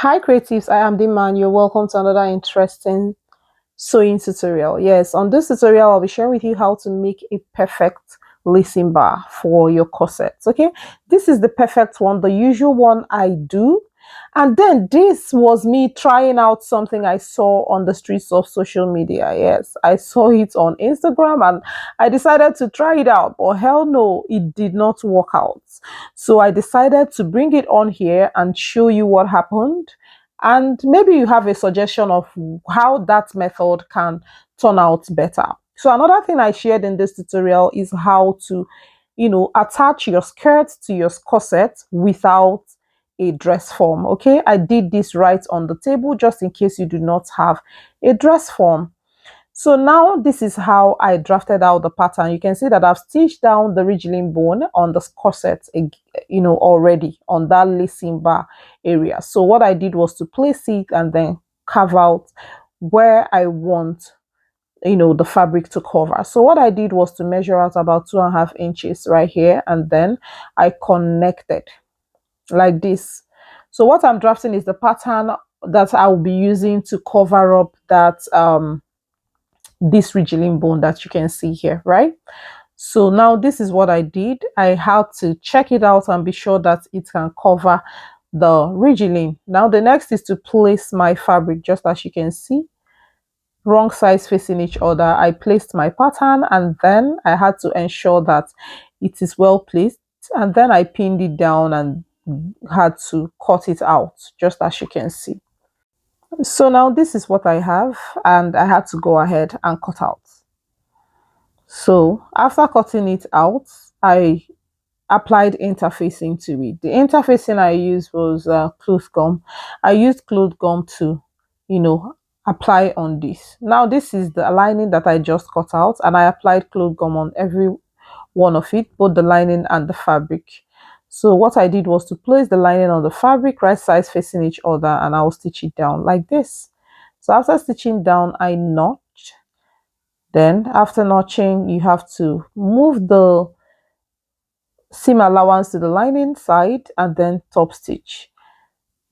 Hi creatives, I am the man. You're welcome to another interesting sewing tutorial. Yes, on this tutorial I'll be sharing with you how to make a perfect lacing bar for your corsets. Okay, this is the perfect one, the usual one I do. And then this was me trying out something I saw on the streets of social media. Yes, I saw it on Instagram and I decided to try it out, but hell no, it did not work out. So I decided to bring it on here and show you what happened, and maybe you have a suggestion of how that method can turn out better. So another thing I shared in this tutorial is how to, attach your skirt to your corset without a dress form. Okay, I did this right on the table just in case you do not have a dress form. So now this is how I drafted out the pattern. You can see that I've stitched down the ridgeline bone on the corset, already on that lacing bar area. So what I did was to place it and then carve out where I want, the fabric to cover. So what I did was to measure out about 2.5 inches right here, and then I connected like this. So what I'm drafting is the pattern that I'll be using to cover up that this ridgeline bone that you can see here, right? So now this is what I did. I had to check it out and be sure that it can cover the ridgeline. Now the next is to place my fabric, just as you can see, wrong sides facing each other. I placed my pattern and then I had to ensure that it is well placed, and then I pinned it down and had to cut it out, just as you can see. So now this is what I have, and I had to go ahead and cut out. So after cutting it out, I applied interfacing to it. The interfacing I used was cloth gum. I used cloth gum to, apply on this. Now this is the lining that I just cut out, and I applied cloth gum on every one of it, both the lining and the fabric. So what I did was to place the lining on the fabric, right sides facing each other, and I'll stitch it down like this. So after stitching down, I notched. Then after notching, you have to move the seam allowance to the lining side and then top stitch.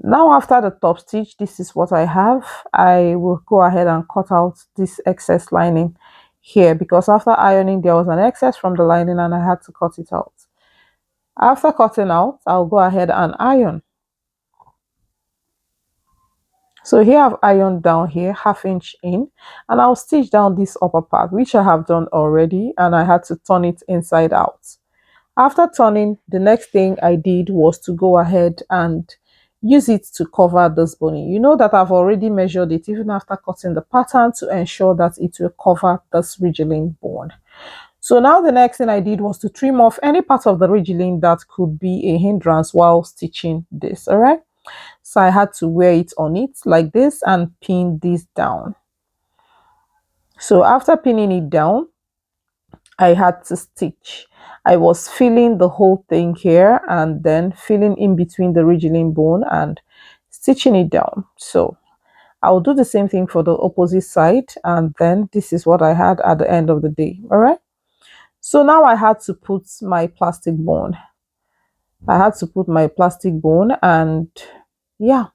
Now after the top stitch, this is what I have. I will go ahead and cut out this excess lining here, because after ironing there was an excess from the lining and I had to cut it out. After cutting out, I'll go ahead and iron. So here I've ironed down here 1/2 inch in, and I'll stitch down this upper part, which I have done already, and I had to turn it inside out. After turning, the next thing I did was to go ahead and use it to cover this boning. You know that I've already measured it even after cutting the pattern to ensure that it will cover this ridgeline bone. So now the next thing I did was to trim off any part of the ridgeline that could be a hindrance while stitching this, all right? So I had to wear it on it like this and pin this down. So after pinning it down, I had to stitch. I was filling the whole thing here and then filling in between the ridgeline bone and stitching it down. So I'll do the same thing for the opposite side, and then this is what I had at the end of the day. All right. So now I had to put my plastic bone. I had to put my plastic bone, and yeah.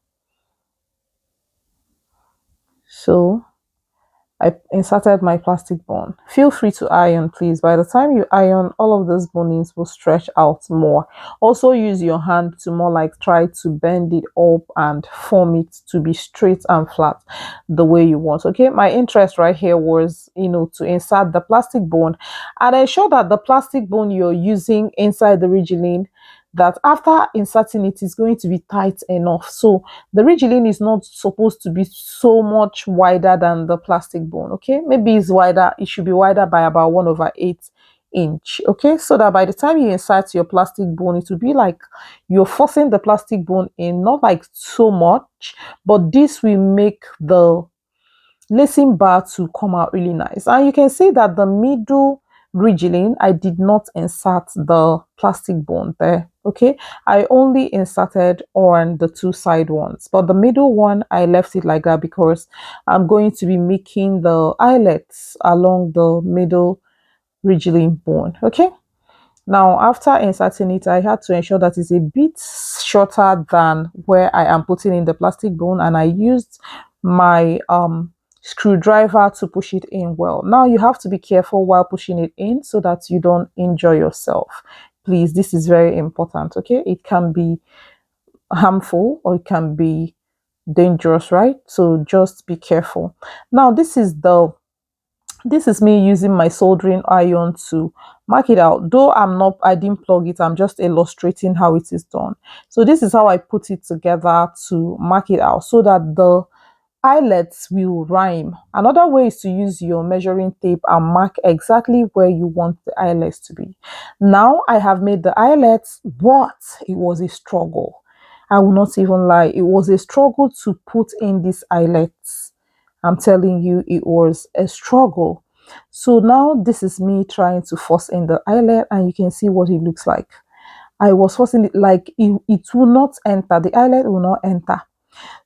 So I inserted my plastic bone. Feel free to iron, please. By the time you iron, all of those bonings will stretch out more. Also use your hand to more like try to bend it up and form it to be straight and flat the way you want. Okay, my interest right here was, to insert the plastic bone and ensure that the plastic bone you're using inside the ridgeline, that after inserting it is going to be tight enough. So the ridgeline is not supposed to be so much wider than the plastic bone. Okay, maybe it's wider, it should be wider by about 1/8 inch. Okay, so that by the time you insert your plastic bone, it will be like you're forcing the plastic bone in, not like so much, but this will make the lacing bar to come out really nice. And you can see that the middle ridgeline, I did not insert the plastic bone there. Okay, I only inserted on the two side ones, but the middle one I left it like that because I'm going to be making the eyelets along the middle ridgeline bone. Okay, now after inserting it, I had to ensure that it's a bit shorter than where I am putting in the plastic bone, and I used my screwdriver to push it in well. Now you have to be careful while pushing it in so that you don't injure yourself. Please, this is very important, okay? It can be harmful or it can be dangerous, right? So just be careful. Now this is me using my soldering iron to mark it out. Though I didn't plug it, I'm just illustrating how it is done. So this is how I put it together to mark it out so that the eyelets will rhyme. Another way is to use your measuring tape and mark exactly where you want the eyelets to be. Now I have made the eyelets, but it was a struggle. I will not even lie. It was a struggle to put in these eyelets. I'm telling you, it was a struggle. So now this is me trying to force in the eyelet, and you can see what it looks like. I was forcing it like it will not enter. The eyelet will not enter.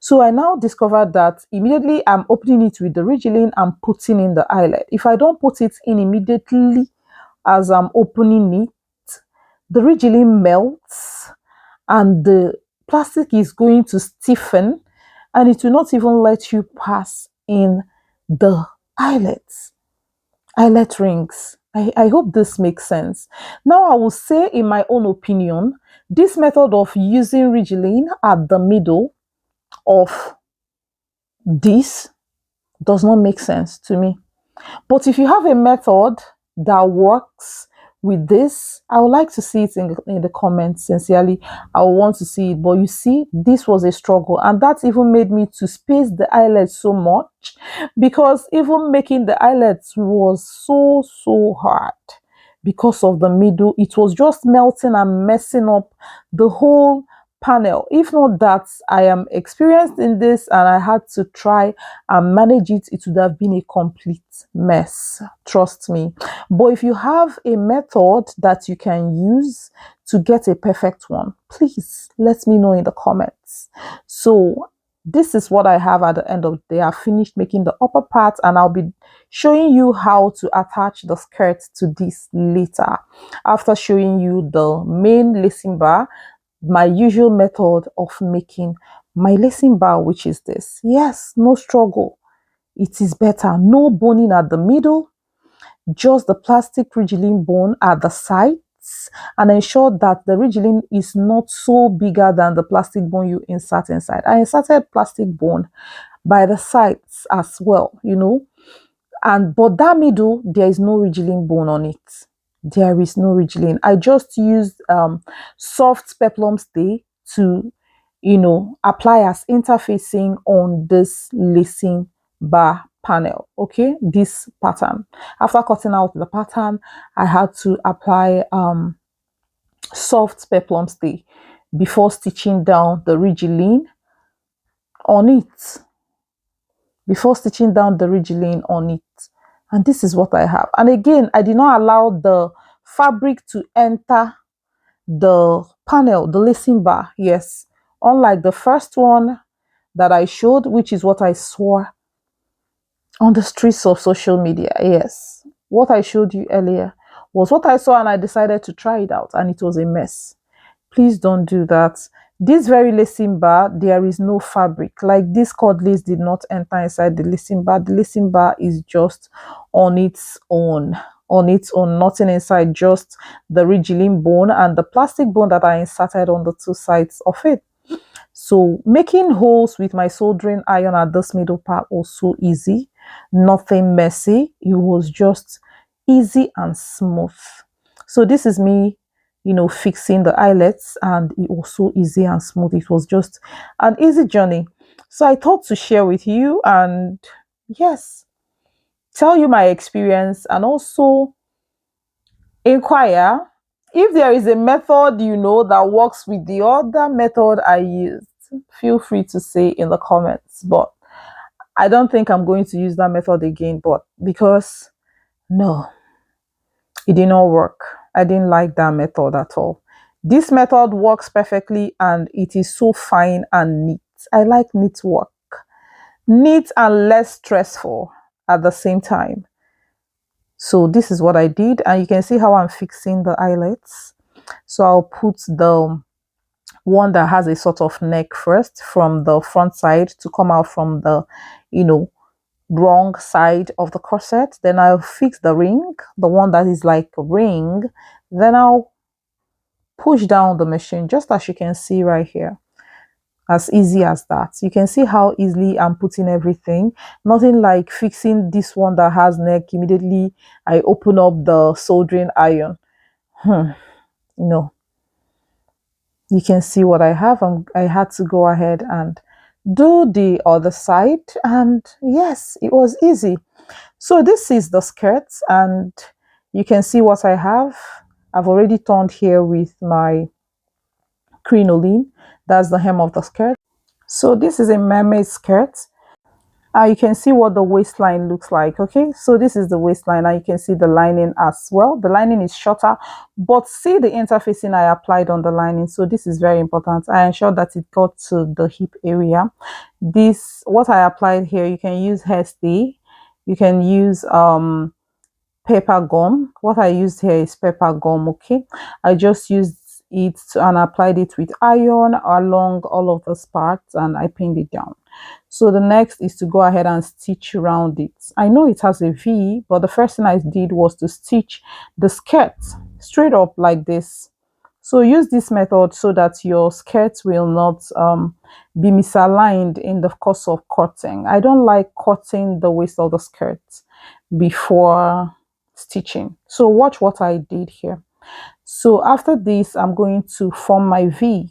So I now discovered that immediately I'm opening it with the Ridgeline and putting in the eyelet. If I don't put it in immediately as I'm opening it, the Ridgeline melts and the plastic is going to stiffen and it will not even let you pass in the eyelets, eyelet rings. I hope this makes sense. Now I will say in my own opinion, this method of using Ridgeline at the middle of this does not make sense to me. But if you have a method that works with this, I would like to see it in the comments. Sincerely, I want to see it. But you see, this was a struggle, and that even made me to space the eyelets so much, because even making the eyelets was so hard because of the middle. It was just melting and messing up the whole panel. If not that I am experienced in this and I had to try and manage it, it would have been a complete mess, trust me. But if you have a method that you can use to get a perfect one, please let me know in the comments. So this is what I have at the end of the day. I've finished making the upper part, and I'll be showing you how to attach the skirt to this later, after showing you the main lacing bar, my usual method of making my lacing bar, which is this. Yes, no struggle. It is better. No boning at the middle, just the plastic Ridgeline bone at the sides, and ensure that the Ridgeline is not so bigger than the plastic bone you insert inside. I inserted plastic bone by the sides as well, you know, but that middle, there is no Ridgeline bone on it. There is no Ridgeline. I just used soft peplum stay to, you know, apply as interfacing on this lacing bar panel. Okay, this pattern. After cutting out the pattern, I had to apply soft peplum stay before stitching down the Ridgeline on it. Before stitching down the Ridgeline on it. And this is what I have. And again, I did not allow the fabric to enter the panel, the lacing bar. Yes, unlike the first one that I showed, which is what I saw on the streets of social media. Yes, what I showed you earlier was what I saw, and I decided to try it out, and it was a mess. Please don't do that. This very lacing bar, there is no fabric. Like this cord lace did not enter inside the lacing bar. The lacing bar is just on its own. On its own, nothing inside, just the Ridgeline bone and the plastic bone that I inserted on the two sides of it. So making holes with my soldering iron at this middle part was so easy. Nothing messy. It was just easy and smooth. So this is me, you know, fixing the eyelets, and it was so easy and smooth. It was just an easy journey. So I thought to share with you, and yes, tell you my experience, and also inquire if there is a method you know that works with the other method I used. Feel free to say in the comments. But I don't think I'm going to use that method again, but because no, it did not work. I didn't like that method at all. This method works perfectly, and it is so fine and neat. I like neat work. Neat and less stressful at the same time. So this is what I did, and you can see how I'm fixing the eyelets. So I'll put the one that has a sort of neck first from the front side to come out from the, you know, wrong side of the corset. Then I'll fix the ring, the one that is like a ring. Then I'll push down the machine, just as you can see right here. As easy as that. You can see how easily I'm putting everything. Nothing like fixing this one that has neck. Immediately I open up the soldering iron. No, you can see what I have, and I had to go ahead and do the other side, and yes, it was easy. So this is the skirt, and you can see what I have. I've already turned here with my crinoline. That's the hem of the skirt. So this is a mermaid skirt. You can see what the waistline looks like. Okay, so this is the waistline, and you can see the lining as well. The lining is shorter, but see the interfacing I applied on the lining. So this is very important. I ensured that it got to the hip area. This, what I applied here, you can use hairstay, you can use paper gum. What I used here is paper gum. Okay, I just used it and applied it with iron along all of the parts, and I pinned it down. So the next is to go ahead and stitch around it. I know it has a V, but the first thing I did was to stitch the skirt straight up like this. So use this method so that your skirt will not be misaligned in the course of cutting. I don't like cutting the waist of the skirt before stitching. So watch what I did here. So after this, I'm going to form my V.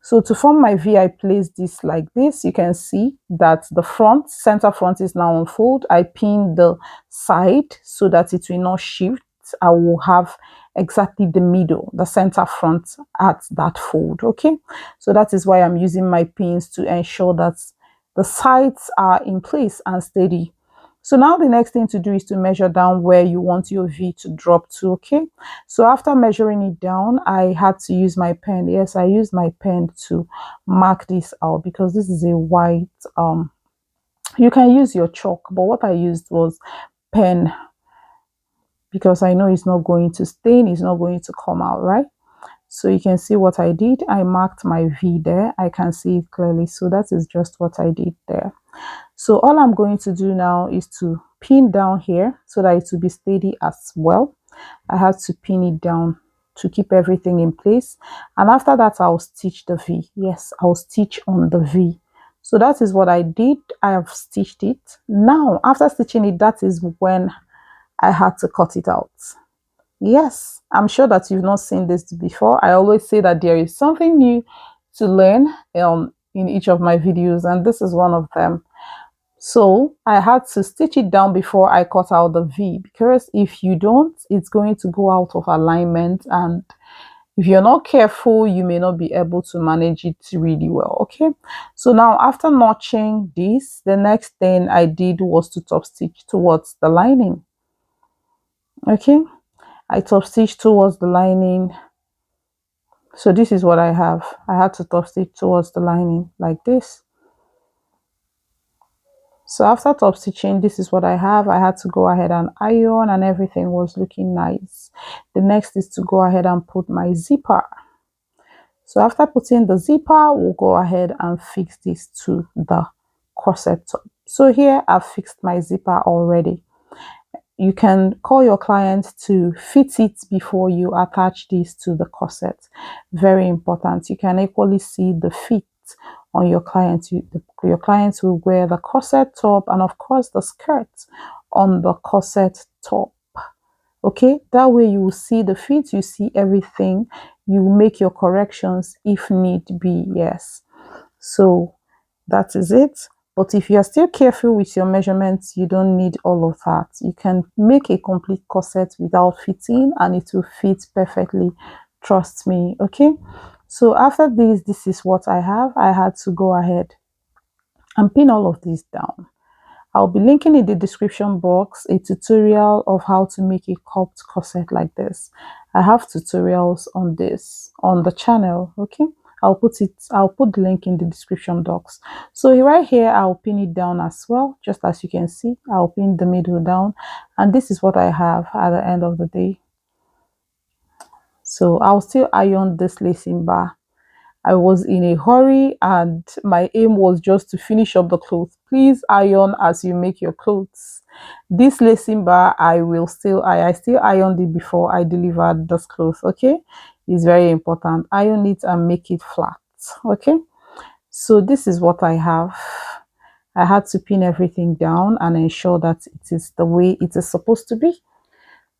So to form my V, I place this like this. You can see that the front, center front is now on fold. I pin the side so that it will not shift. I will have exactly the middle, the center front at that fold. Okay, so that is why I'm using my pins to ensure that the sides are in place and steady. So now the next thing to do is to measure down where you want your V to drop to. Okay, so after measuring it down, I had to use my pen. Yes, I used my pen to mark this out because this is a white, you can use your chalk, but what I used was pen because I know it's not going to stain, it's not going to come out, right? So you can see what I did. I marked my V there. I can see it clearly. So that is just what I did there. So all I'm going to do now is to pin down here so that it will be steady as well. I have to pin it down to keep everything in place. And after that, I'll stitch the V. Yes, I'll stitch on the V. So that is what I did. I have stitched it. Now, after stitching it, that is when I had to cut it out. Yes, I'm sure that you've not seen this before. I always say that there is something new to learn in each of my videos, and this is one of them. So I had to stitch it down before I cut out the V, because if you don't, it's going to go out of alignment, and if you're not careful, you may not be able to manage it really well. Okay, so now after notching this, the next thing I did was to top stitch towards the lining. Okay, I top stitch towards the lining. So this is what I have. I had to top stitch towards the lining like this. So after top stitching, this is what I have. I had to go ahead and iron, and everything was looking nice. The next is to go ahead and put my zipper. So after putting the zipper, we'll go ahead and fix this to the corset top. So here I've fixed my zipper already. You can call your client to fit it before you attach this to the corset. Very important. You can equally see the fit on your client. Your clients will wear the corset top and of course the skirt on the corset top. Okay, that way you will see the fit, you see everything, you make your corrections if need be. Yes, so that is it. But if you are still careful with your measurements, you don't need all of that. You can make a complete corset without fitting and it will fit perfectly. Trust me. Okay, so after this is what I have. I had to go ahead and pin all of this down. I'll be linking in the description box a tutorial of how to make a cupped corset like this. I have tutorials on this on the channel. Okay, I'll put the link in the description box. So right here, I'll pin it down as well, just as you can see. I'll pin the middle down, and this is what I have at the end of the day. So I'll still iron this lacing bar. I was in a hurry and my aim was just to finish up the clothes. Please iron as you make your clothes. This lacing bar, I still ironed it before I delivered this clothes, okay? It's very important. Iron it and make it flat, okay? So this is what I have. I had to pin everything down and ensure that it is the way it is supposed to be.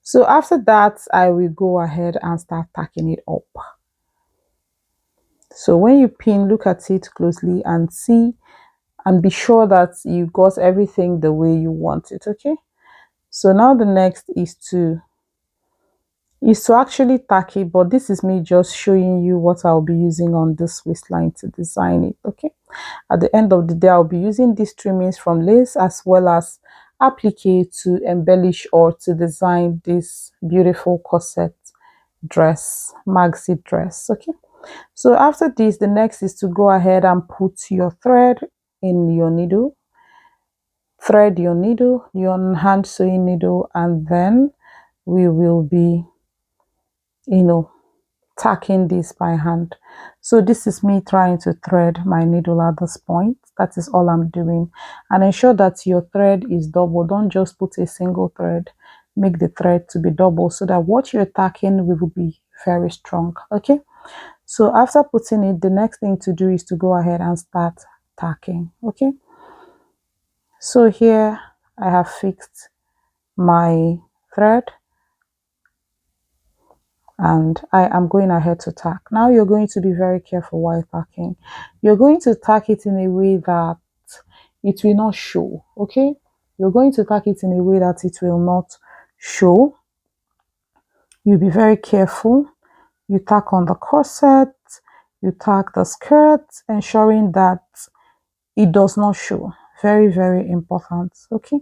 So after that, I will go ahead and start tacking it up. So when you pin, look at it closely and see and be sure that you got everything the way you want it, okay? So now the next is to actually tack it, but this is me just showing you what I'll be using on this waistline to design it, okay? At the end of the day, I'll be using these trimmings from lace as well as applique to embellish or to design this beautiful corset dress, maxi dress, okay? So after this, the next is to go ahead and put your thread in your needle, thread your needle, your hand sewing needle, and then we will be, tacking this by hand. So this is me trying to thread my needle at this point. That is all I'm doing. And ensure that your thread is double. Don't just put a single thread. Make the thread to be double so that what you're tacking will be very strong, okay? So after putting it, the next thing to do is to go ahead and start tacking, okay? So here I have fixed my thread and I am going ahead to tack. Now you're going to be very careful while tacking. You're going to tack it in a way that it will not show, okay? You're going to tack it in a way that it will not show. You'll be very careful. You tack on the corset, you tack the skirt, ensuring that it does not show. Very, very important, okay?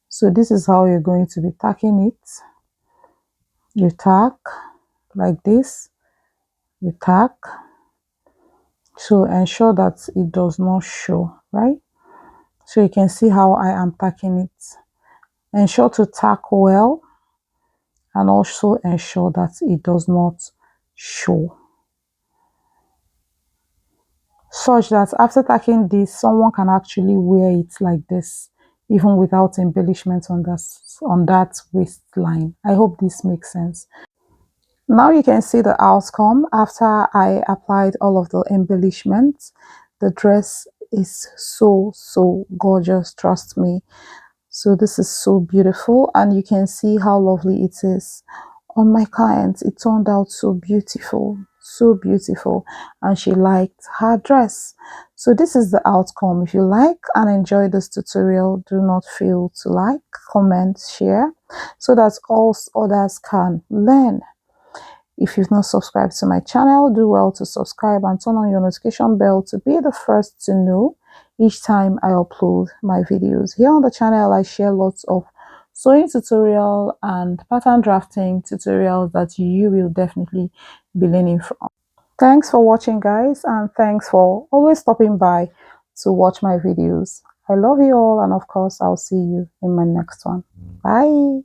So this is how you're going to be tacking it. You tack like this, you tack. So ensure that it does not show, right? So you can see how I am tacking it. Ensure to tack well and also ensure that it does not show. Such that after tacking this, someone can actually wear it like this, even without embellishment on that waistline. I hope this makes sense. Now you can see the outcome after I applied all of the embellishments. The dress is so gorgeous, trust me. So this is so beautiful and you can see how lovely it is on my client. It turned out so beautiful and she liked her dress. So this is the outcome. If you like and enjoy this tutorial, do not fail to like, comment, share so that all others can learn. If you've not subscribed to my channel, do well to subscribe and turn on your notification bell to be the first to know each time I upload my videos. Here on the channel, I share lots of sewing tutorial and pattern drafting tutorials that you will definitely be learning from. Thanks for watching, guys, and thanks for always stopping by to watch my videos. I love you all, and of course, I'll see you in my next one. Bye.